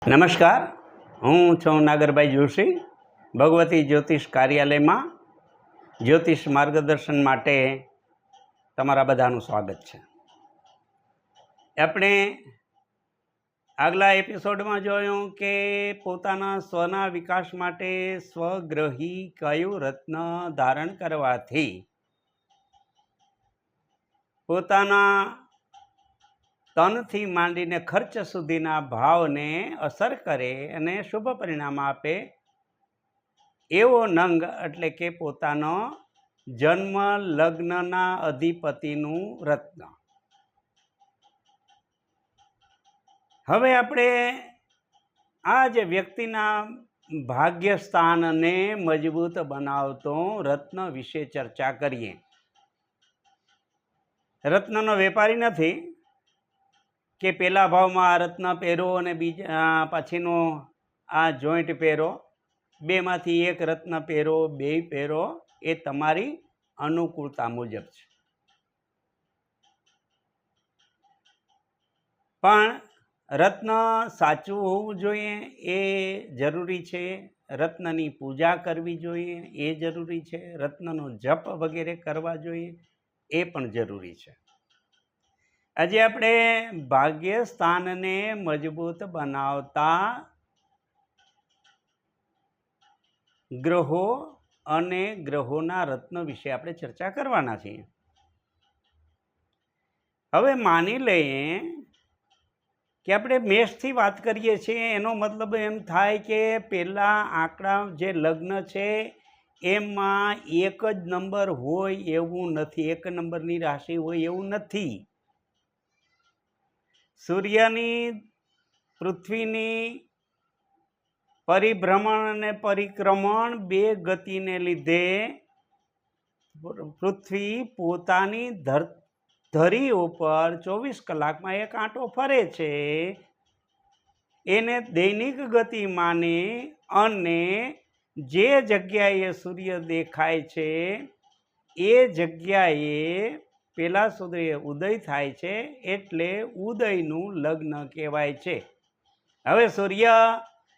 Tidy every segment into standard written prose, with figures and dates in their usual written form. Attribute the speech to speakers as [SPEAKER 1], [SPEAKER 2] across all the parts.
[SPEAKER 1] નમસ્કાર, હું છું નાગરભાઈ જોશી. ભગવતી જ્યોતિષ કાર્યાલયમાં જ્યોતિષ માર્ગદર્શન માટે તમારા બધાનું સ્વાગત છે. આપણે આગલા એપિસોડમાં જોયું કે પોતાના સ્વના વિકાસ માટે સ્વગ્રહી કયું રત્ન ધારણ કરવાથી પોતાના તનથી માંડીને ખર્ચ સુધીના ભાવને અસર કરે અને શુભ પરિણામ આપે એવો નંગ એટલે કે પોતાનો જન્મ લગ્નના અધિપતિનું રત્ન. હવે આપણે આ જે વ્યક્તિના ભાગ્ય સ્થાનને મજબૂત બનાવતો રત્ન વિશે ચર્ચા કરીએ. રત્નનો વેપારી નથી કે પહેલા ભાવમાં આ રત્ન પહેરો અને બીજા પછીનો આ જોઈન્ટ પહેરો, બેમાંથી એક રત્ન પહેરો, બે પહેરો, એ તમારી અનુકૂળતા મુજબ છે. પણ રત્ન સાચું હોવું જોઈએ એ જરૂરી છે. રત્નની પૂજા કરવી જોઈએ એ જરૂરી છે. રત્નનો જપ વગેરે કરવા જોઈએ એ પણ જરૂરી છે. આજે આપણે ભાગ્ય સ્થાનને મજબૂત બનાવતા ગ્રહો અને ગ્રહોના રત્ન વિશે આપણે ચર્ચા કરવાના છીએ. હવે માની લઈએ કે આપણે મેષથી વાત કરીએ છીએ, એનો મતલબ એમ થાય કે પહેલા આંકડા જે લગ્ન છે એમાં એક જ નંબર હોય એવું નથી, એક નંબરની રાશિ હોય એવું નથી. સૂર્યની પૃથ્વીની પરિભ્રમણ અને પરિક્રમણ બે ગતિને લીધે પૃથ્વી પોતાની ધરી ઉપર 24 કલાકમાં એક આંટો ફરે છે. એને દૈનિક ગતિ માની અને જે જગ્યાએ સૂર્ય દેખાય છે એ જગ્યાએ પેલા સૂર્ય ઉદય થાય છે એટલે ઉદયનું લગ્ન કહેવાય છે. હવે સૂર્ય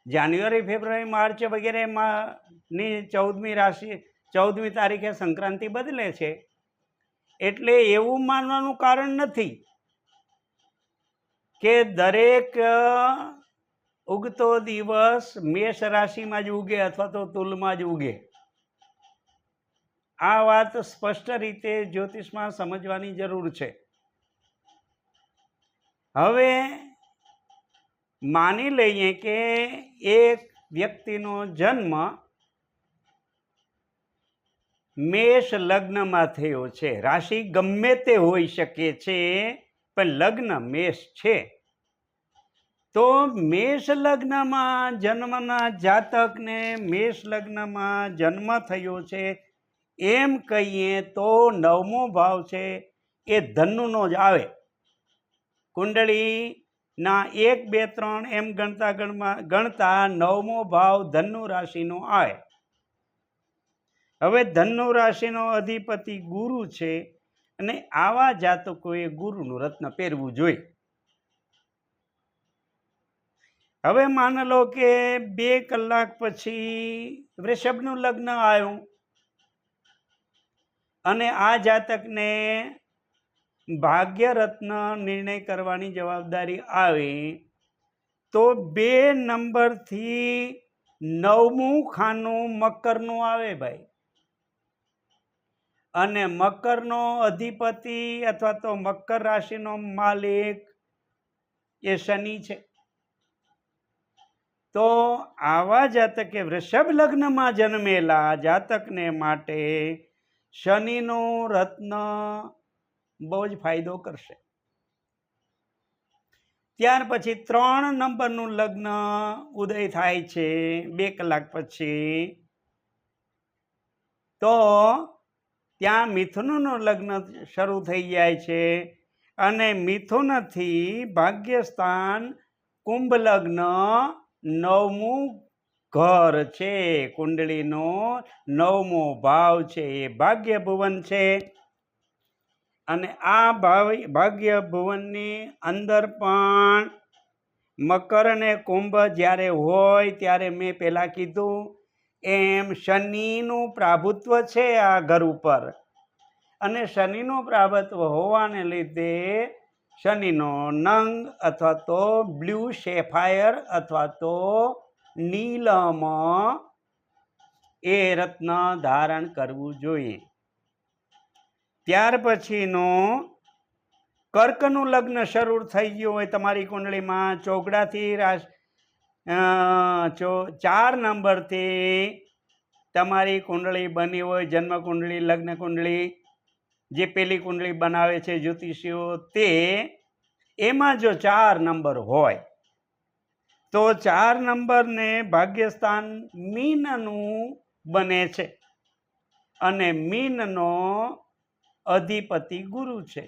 [SPEAKER 1] જાન્યુઆરી, ફેબ્રુઆરી, માર્ચ વગેરેની 14મી તારીખે સંક્રાંતિ બદલે છે એટલે એવું માનવાનું કારણ નથી કે દરેક ઉગતો દિવસ મેષ રાશિમાં જ ઉગે અથવા તો તુલમાં જ ઉગે. આ વાત સ્પષ્ટ રીતે જ્યોતિષમાં સમજવાની જરૂર છે. હવે માની લઈએ કે એક વ્યક્તિનો જન્મ મેષ લગ્નમાં થયો છે. રાશિ ગમે તે હોઈ શકે છે પણ લગ્ન મેષ છે. તો મેષ લગ્નમાં જન્મના જાતકને મેષ લગ્નમાં જન્મ થયો છે એમ કહીએ તો 9મો ભાવ છે એ ધનુનો જ આવે. કુંડળીના 1, 2, 3 એમ ગણતા 9મો ભાવ ધનુ રાશિનો આવે. હવે ધનુ રાશિનો અધિપતિ ગુરુ છે અને આવા જાતકોએ ગુરુનું રત્ન પહેરવું જોઈએ. હવે માન લો કે 2 કલાક પછી વૃષભનું લગ્ન આવ્યું અને આ જાતકને ભાગ્ય રત્ન નિર્ણય કરવાની જવાબદારી આવી તો 2 નંબરથી 9મું ખાનું મકરનું આવે ભાઈ. અને મકરનો અધિપતિ અથવા તો મકર રાશિનો માલિક એ શનિ છે. તો આવા જાતકે વૃષભ લગ્નમાં જન્મેલા જાતકને માટે શનિનું રત્ન બહુ જ ફાયદો કરશે. ત્યાર પછી 3 નંબરનું લગ્ન ઉદય થાય છે 2 કલાક પછી, તો ત્યાં મિથુનનું લગ્ન શરૂ થઈ જાય છે અને મિથુનથી ભાગ્યસ્થાન કુંભ લગ્ન 9મું ઘર છે. કુંડળીનો 9મો ભાવ છે એ ભાગ્ય ભુવન છે અને આ ભાગ્ય ભુવનની અંદર પણ મકર અને કુંભ જ્યારે હોય ત્યારે મેં પહેલાં કીધું એમ શનિનું પ્રાભુત્વ છે આ ઘર ઉપર, અને શનિનું પ્રાભુત્વ હોવાને લીધે શનિનો નંગ અથવા તો બ્લુ સેફાયર અથવા તો નીલમ એ રત્ન ધારણ કરવું જોઈએ. ત્યાર પછીનું કર્કનું લગ્ન શરૂ થઈ ગયું હોય તમારી કુંડળીમાં, ચોગડાથી 4 નંબરથી તમારી કુંડળી બની હોય, જન્મ કુંડળી, લગ્ન કુંડળી, જે પેલી કુંડળી બનાવે છે જ્યોતિષીઓ, તે એમાં જો 4 નંબર હોય તો 4 નંબરને ભાગ્યસ્થાન મીનનું બને છે, અને મીનનો અધિપતિ ગુરુ છે,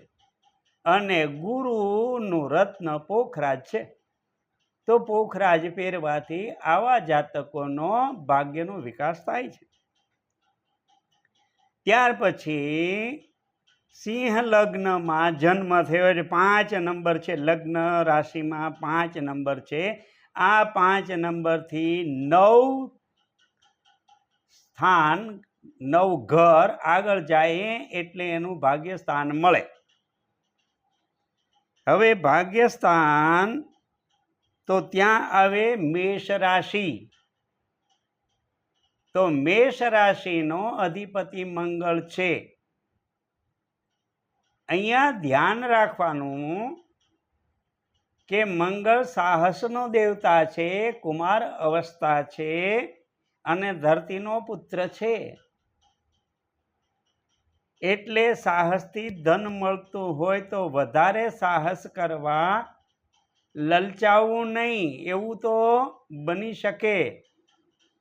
[SPEAKER 1] અને ગુરુનું રત્ન પોખરાજ છે. તો પોખરાજ પહેરવાથી આવા જાતકોનો ભાગ્યનો વિકાસ થાય છે. ત્યાર પછી સિંહ લગ્નમાં જન્મ થયો એટલે 5 નંબર છે, લગ્ન રાશિમાં 5 નંબર છે. આ 5 નંબરથી 9 સ્થાન, 9 ઘર આગળ જાય એટલે એનું ભાગ્યસ્થાન મળે. હવે ભાગ્યસ્થાન તો ત્યાં આવે મેષ રાશિ. તો મેષ રાશિનો અધિપતિ મંગળ છે. અહીંયા ધ્યાન રાખવાનું કે મંગળ સાહસનો દેવતા છે, કુમાર અવસ્થા છે, અને ધરતીનો પુત્ર છે. એટલે સાહસથી ધન મળતું હોય તો વધારે સાહસ કરવા લલચાવવું નહીં. એવું તો બની શકે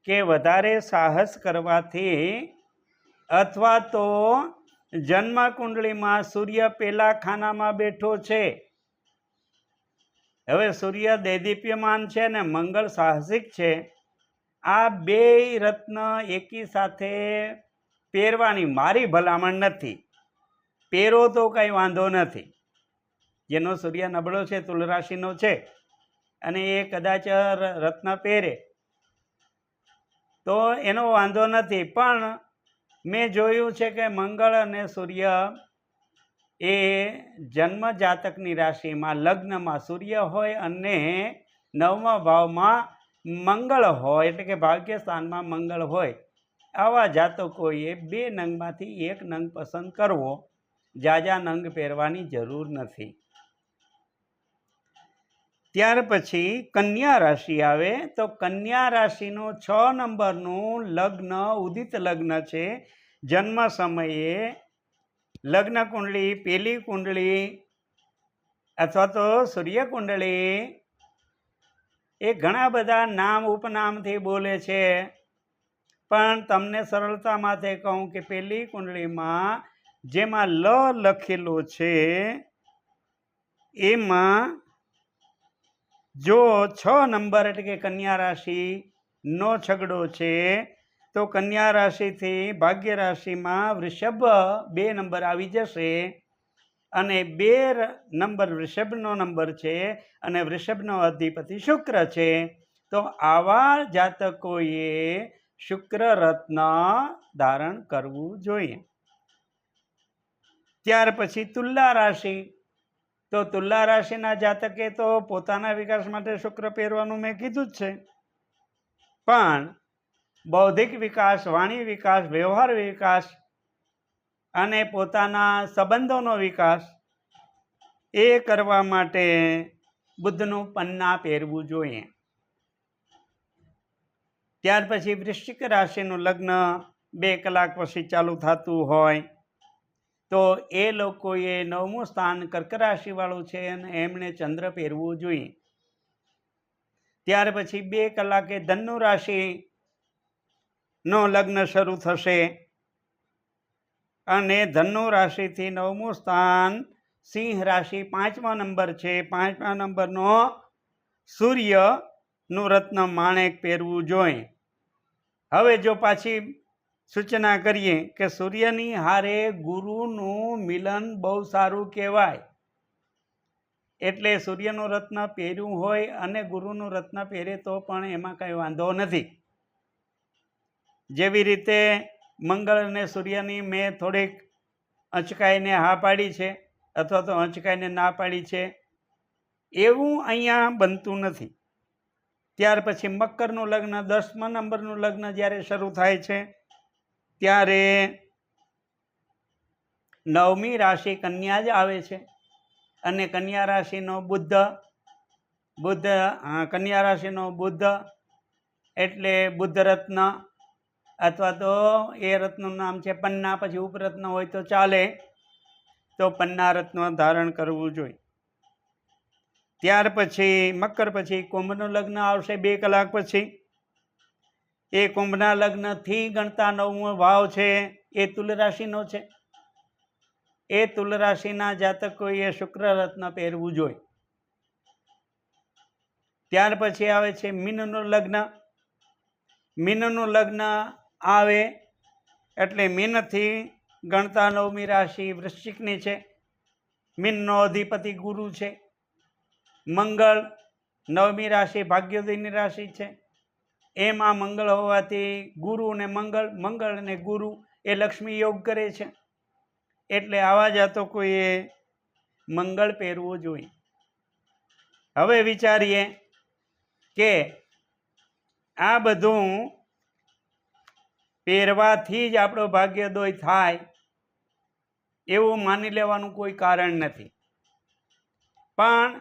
[SPEAKER 1] કે વધારે સાહસ કરવાથી, અથવા તો જન્મ કુંડળીમાં સૂર્ય પેલા ખાનામાં બેઠો છે, હવે સૂર્ય દૈદીપ્યમાન છે ને મંગળ સાહસિક છે, આ બે રત્ન એકી સાથે પહેરવાની મારી ભલામણ નથી. પહેરો તો કંઈ વાંધો નથી. જેનો સૂર્ય નબળો છે, તુલ રાશિનો છે, અને એ કદાચ રત્ન પહેરે તો એનો વાંધો નથી. પણ મેં જોયું છે કે મંગળ અને સૂર્ય એ જન્મ જાતકની રાશિમાં લગ્નમાં સૂર્ય હોય અને 9મા ભાવમાં મંગળ હોય, એટલે કે ભાગ્યસ્થાનમાં મંગળ હોય, આવા જાતકોએ 2 નંગમાંથી 1 નંગ પસંદ કરવો. જાજા નંગ પહેરવાની જરૂર નથી. ત્યાર પછી કન્યા રાશિ આવે. તો કન્યા રાશિનો 6 નંબરનું લગ્ન ઉદિત લગ્ન છે. જન્મ સમયે લગ્ન કુંડળી, પેલી કુંડળી અથવા તો સૂર્ય કુંડળી એ ઘણા બધા નામ ઉપનામથી બોલે છે, પણ તમને સરળતા માટે કહું કે પેલી કુંડળીમાં જેમાં લ લખેલું છે એમાં જો 6 નંબર એટલે કે કન્યા રાશિનો છગડો છે, તો કન્યા રાશિથી ભાગ્ય રાશિમાં વૃષભ 2 નંબર આવી જશે, અને 2 નંબર વૃષભનો નંબર છે, અને વૃષભનો અધિપતિ શુક્ર છે. તો આવા જાતકોએ શુક્ર રત્ન ધારણ કરવું જોઈએ. ત્યાર પછી તુલા રાશિ. તો તુલા રાશિના જાતકે તો પોતાના વિકાસ માટે શુક્ર પહેરવાનું મેં કીધું જ છે, પણ બૌદ્ધિક વિકાસ, વાણી વિકાસ, વ્યવહાર વિકાસ અને પોતાના સંબંધોનો વિકાસ એ કરવા માટે બુદ્ધનું પન્ના પહેરવું જોઈએ. ત્યાર પછી વૃશ્ચિક રાશિનું લગ્ન 2 કલાક પછી ચાલુ થતું હોય તો એ લોકોએ 9મું સ્થાન કર્ક રાશિવાળું છે અને એમણે ચંદ્ર પહેરવું જોઈએ. ત્યાર પછી 2 કલાકે ધનુ રાશિનો લગ્ન શરૂ થશે, અને ધનુ રાશિથી 9મું સ્થાન સિંહ રાશિ 5મા નંબર છે. 5મા નંબરનો સૂર્યનું રત્ન માણેક પહેરવું જોઈએ. હવે જો પાછી સૂચના કરીએ કે સૂર્યની હારે ગુરુનું મિલન બહુ સારું કહેવાય. એટલે સૂર્યનું રત્ન પહેર્યું હોય અને ગુરુનું રત્ન પહેરે તો પણ એમાં કંઈ વાંધો નથી. જેવી રીતે મંગળ અને સૂર્યની મેં થોડીક અંચકાઈને હા પાડી છે અથવા તો અંચકાઈને ના પાડી છે, એવું અહીંયા બનતું નથી. ત્યાર પછી મકરનું લગ્ન, 10મા નંબરનું લગ્ન જ્યારે શરૂ થાય છે ત્યારે 9મી રાશિ કન્યા જ આવે છે અને કન્યા રાશિનો બુદ્ધ કન્યા રાશિનો બુદ્ધ એટલે બુદ્ધ રત્ન અથવા તો એ રત્નનું નામ છે પન્ના, પછી ઉપરત્ન હોય તો ચાલે, તો પન્ના રત્ન ધારણ કરવું જોઈએ. ત્યાર પછી મકર પછી કુંભનું લગ્ન આવશે 2 કલાક પછી. એ કુંભના લગ્નથી ગણતા 9મો ભાવ છે એ તુલ રાશિનો છે. એ તુલ રાશિના જાતકોએ શુક્ર રત્ન પહેરવું જોઈએ. ત્યાર પછી આવે છે મીનનું લગ્ન. મીનનું લગ્ન આવે એટલે મીનથી ગણતા 9મી રાશિ વૃશ્ચિકની છે. મીનનો અધિપતિ ગુરુ છે. મંગળ 9મી રાશિ ભાગ્યોદયની રાશિ છે. એમાં મંગળ હોવાથી ગુરુ અને મંગળ અને ગુરુ એ લક્ષ્મી યોગ કરે છે. એટલે આવા જાતકોએ મંગળ પહેરવું જોઈએ. હવે વિચારીએ કે આ બધું પહેરવાથી જ આપણો ભાગ્યોદય થાય એવું માની લેવાનું કોઈ કારણ નથી. પણ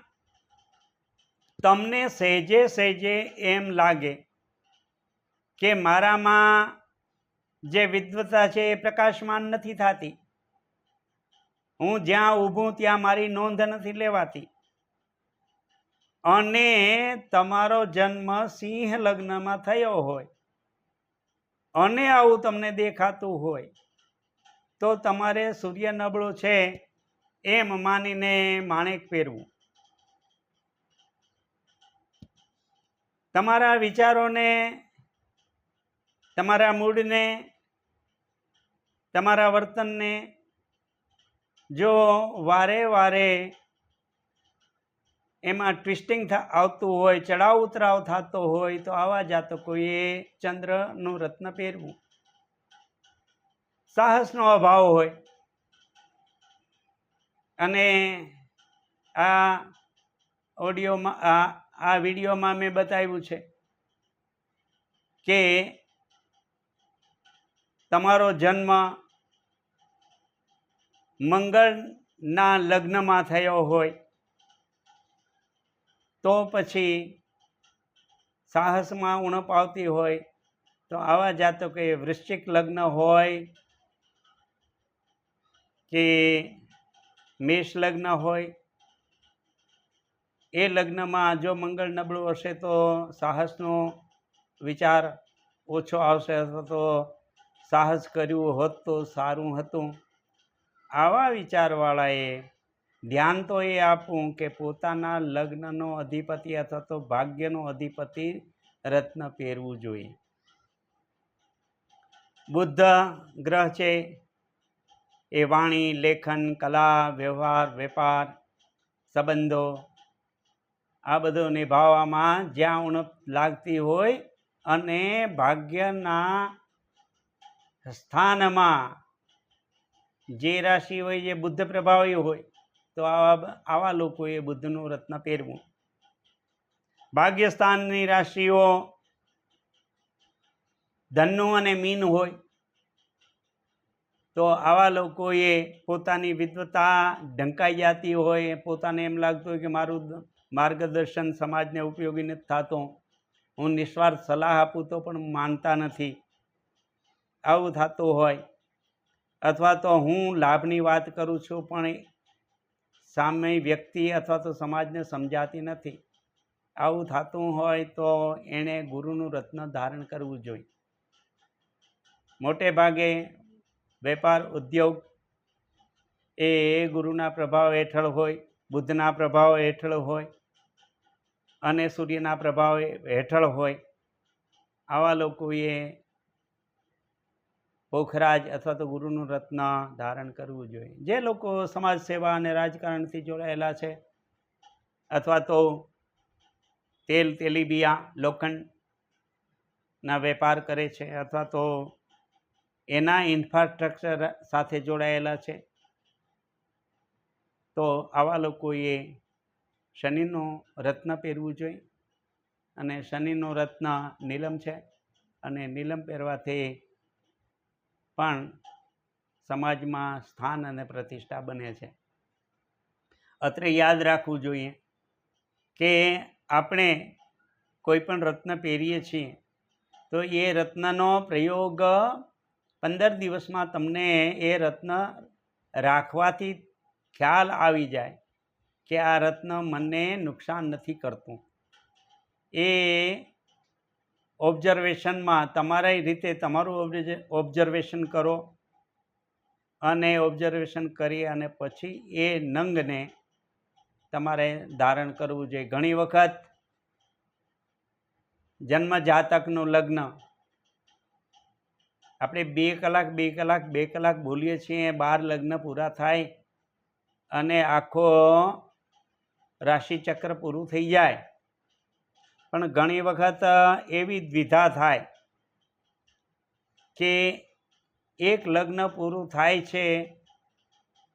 [SPEAKER 1] તમને સહેજે એમ લાગે કે મારામાં જે વિદ્વતા છે એ પ્રકાશમાન નથી થતી, હું જ્યાં ઊભું ત્યાં મારી નોંધ નથી લેવાતી, અને તમારો જન્મ સિંહ લગ્નમાં થયો હોય અને આવું તમને દેખાતું હોય તો તમારે સૂર્ય નબળો છે એમ માનીને માણેક પહેરવું. તમારા વિચારોને, તમારા મૂડને, તમારા વર્તનને જો વારે વારે એમાં ટ્વિસ્ટિંગ આવતું હોય, ચડાવ ઉતરાવ થતો હોય તો આવા જાતકોએ ચંદ્રનું રત્ન પહેરવું. સાહસનો અભાવ હોય અને આ ઓડિયોમાં આ વિડીયોમાં મેં બતાવ્યું છે કે તમારો જન્મ મંગળના લગ્નમાં થયો હોય તો પછી સાહસમાં ઉણપ આવતી હોય તો આવા જાતકોએ વૃશ્ચિક લગ્ન હોય કે મેષ લગ્ન હોય, એ લગ્નમાં જો મંગળ નબળું હશે તો સાહસનો વિચાર ઓછો આવશે અથવા તો સાહસ કર્યું હોત તો સારું હતું. આવા વિચારવાળાએ ધ્યાન તો એ આપવું કે પોતાના લગ્નનો અધિપતિ અથવા તો ભાગ્યનો અધિપતિ રત્ન પહેરવું જોઈએ. બુદ્ધ ગ્રહ છે એ વાણી, લેખન, કલા, વ્યવહાર, વેપાર, સંબંધો આ બધું નિભાવવામાં જ્યાં ઉણપ લાગતી હોય અને ભાગ્યના સ્થાનમાં જે રાશિ હોય જે બુદ્ધ પ્રભાવી હોય તો આવા લોકોએ બુદ્ધનું રત્ન પહેરવું. ભાગ્યસ્થાનની રાશિઓ ધનુ અને મીન હોય તો આવા લોકોએ પોતાની વિદ્વતા ઢંકાઈ જતી હોય, પોતાને એમ લાગતું હોય કે મારું માર્ગદર્શન સમાજને ઉપયોગી નથી થતું, હું નિસ્વાર્થ સલાહ આપું તો પણ માનતા નથી, આવું થતું હોય, અથવા તો હું લાભની વાત કરું છું પણ સામે વ્યક્તિ અથવા તો સમાજને સમજાતી નથી, આવું થતું હોય તો એણે ગુરુનું રત્ન ધારણ કરવું જોઈએ. મોટે ભાગે વેપાર ઉદ્યોગ એ ગુરુના પ્રભાવ હેઠળ હોય, બુદ્ધના પ્રભાવ હેઠળ હોય અને સૂર્યના પ્રભાવ હેઠળ હોય. આવા લોકોએ પોખરાજ અથવા તો ગુરુનું રત્ન ધારણ કરવું જોઈએ. જે લોકો સમાજ સેવા અને રાજકારણથી જોડાયેલા છે અથવા તો તેલ તેલીબિયા લોખંડના વેપાર કરે છે અથવા તો એના ઇન્ફ્રાસ્ટ્રક્ચર સાથે જોડાયેલા છે, તો આવા લોકોએ શનિનો રત્ન પહેરવું જોઈએ. અને શનિનો રત્ન નીલમ છે અને નીલમ પહેરવાથી પણ સમાજમાં સ્થાન અને પ્રતિષ્ઠા બને છે. અત્રે યાદ રાખવું જોઈએ કે આપણે કોઈ પણ રત્ન પહેરીએ છીએ તો એ રત્નનો પ્રયોગ 15 દિવસમાં તમને એ રત્ન રાખવાથી ખ્યાલ આવી જાય કે આ રત્ન મને નુકસાન નથી કરતું. એ ઓબ્ઝર્વેશનમાં તમારી રીતે તમારું ઓબ્ઝર્વેશન કરો અને ઓબ્ઝર્વેશન કરી અને પછી એ નંગને તમારે ધારણ કરવું જોઈએ. ઘણી વખત જન્મ જાતકનું લગ્ન આપણે 2 કલાક બોલીએ છીએ, 12 લગ્ન પૂરા થાય અને આખો રાશિચક્ર પૂરું થઈ જાય. પણ ઘણી વખત એવી દ્વિધા થાય કે એક લગ્ન પૂરું થાય છે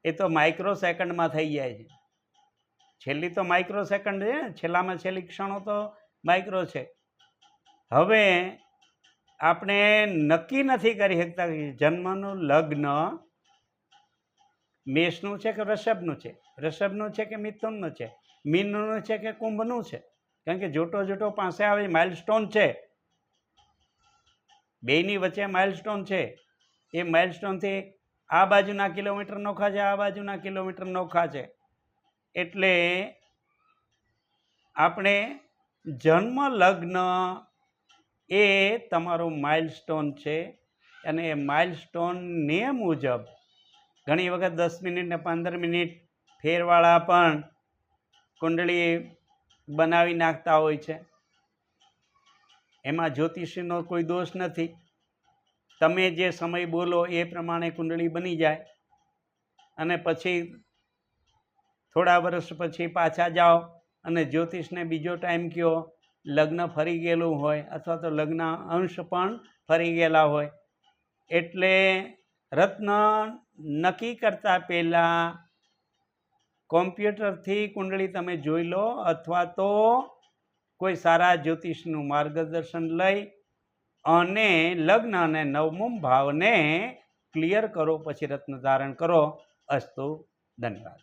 [SPEAKER 1] એ તો માઇક્રો સેકન્ડમાં થઈ જાય છે. છેલ્લી તો માઇક્રો સેકન્ડ છે, છેલ્લામાં છેલ્લી ક્ષણો તો માઇક્રો છે. હવે આપણે નક્કી નથી કરી શકતા કે જન્મનું લગ્ન મેષનું છે કે વૃષભનું છે, વૃષભનું છે કે મિથુનનું છે, મીનનું છે કે કુંભનું છે. કારણ કે જોટો પાસે આવે માઇલસ્ટોન છે, બેયની વચ્ચે માઇલસ્ટોન છે. એ માઇલસ્ટોનથી આ બાજુના કિલોમીટર નોખા છે, આ બાજુના કિલોમીટર નોખા છે. એટલે આપણે જન્મ લગ્ન એ તમારું માઇલસ્ટોન છે અને એ માઇલસ્ટોનને મુજબ ઘણી વખત 10 મિનિટ ને 15 મિનિટ ફેરવાળા પણ કુંડળી બનાવી નાખતા હોય છે. એમાં જ્યોતિષીનો કોઈ દોષ નથી. તમે જે સમય બોલો એ પ્રમાણે કુંડળી બની જાય અને પછી થોડા વર્ષ પછી પાછા જાઓ અને જ્યોતિષને બીજો ટાઈમ કહો, લગ્ન ફરી ગયેલું હોય અથવા તો લગ્ન અંશ પણ ફરી ગયેલા હોય. એટલે રત્ન નક્કી કરતાં પહેલાં કોમ્પ્યુટરથી કુંડળી તમે જોઈ લો અથવા તો કોઈ સારા જ્યોતિષનું માર્ગદર્શન લઈ અને લગ્ન અને 9મો ભાવને ક્લિયર કરો, પછી રત્ન ધારણ કરો. અસ્તુ. ધન્યવાદ.